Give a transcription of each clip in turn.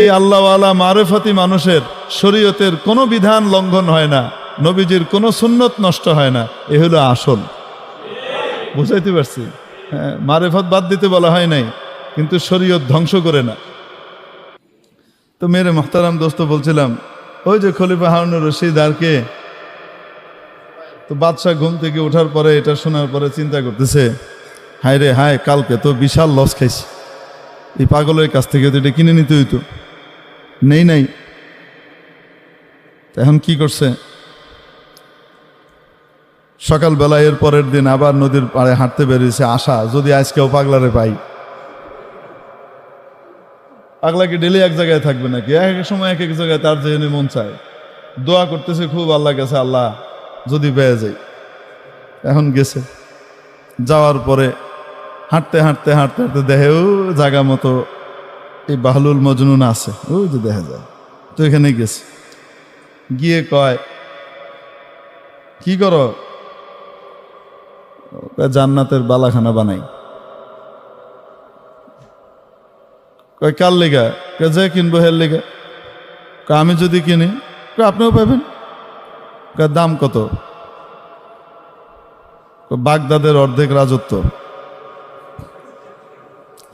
এই আল্লাহওয়ালা মারেফতি মানুষের শরীয়তের কোনো বিধান লঙ্ঘন হয় না, নবীজির কোনো সুন্নত নষ্ট হয় না। এ হলো আসল। বুঝাইতে পারছি? হ্যাঁ, মারেফত বাদ দিতে বলা হয় নাই, কিন্তু শরীয়ত ধ্বংস করে না। তো মেরে মোহতারাম দোস্ত বলছিলাম, ওই যে খলিফা হারুনুর রশিদ আর কে, তো বাদশাহ ঘুম থেকে ওঠার পরে এটা শোনার পরে চিন্তা করতেছে, হায় রে হায়, কালকে তো বিশাল লস খাইছি, এই পাগলের কাছ থেকে তো এটা কিনে নিতে হইতো, নাই। এখন কি করছে, সকালবেলা এর পরের দিন আবার নদীর পাড়ে হাঁটতে বেরিয়েছে, আশা যদি আজকেও পাগলারে পাই। পাগলা কি ডেলি এক জায়গায় থাকবে নাকি? এক এক সময় এক এক জায়গায় তার যেখানে মন চায়। দোয়া করতেছে খুব আল্লাহ কাছে, আল্লাহ যদি পেয়ে যাই। এখন গেছে, যাওয়ার পরে হাঁটতে হাঁটতে হাঁটতে হাঁটতে দেখে ও জায়গা মতো এই বাহলুল মজনুন আছে, ওই যে দেখা যায়। তো এখানে গেছে, গিয়ে কয় কি করো? জান্নাতের বালাখানা বানাই। কয় কার লেগা? যে কিনবো হের লেগা। আমি যদি কিনি আপনিও পাবেন। দাম কত? বাগদাদের অর্ধেক রাজত্ব।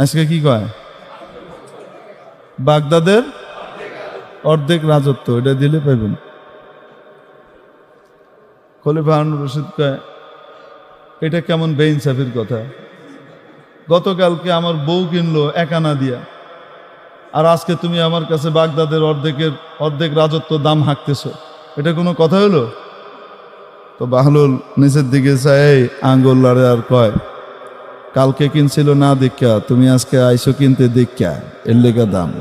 আজকে কি কয়? বাগদাদের অর্ধেক রাজত্ব, এটা দিলে পাইবেন। খলিফা হারুনুর রশিদ কয়, এটা কেমন বেইনসাফির কথা? গতকালকে আমার বউ কিনলো 1 আনা দিয়া, আর আজকে তুমি আমার কাছে বাগদাদের অর্ধেক রাজত্ব দাম হাঁকতেছ, এটা কোনো কথা হলো? তো বাহলুল নিচের দিকে চাই, আঙ্গুল লাড়ে আর কয়, কালকে কিনছিল না দীক্ষা, তুমি আজকে আইসো কিনতে দীক্ষা, এর লেগা দাম।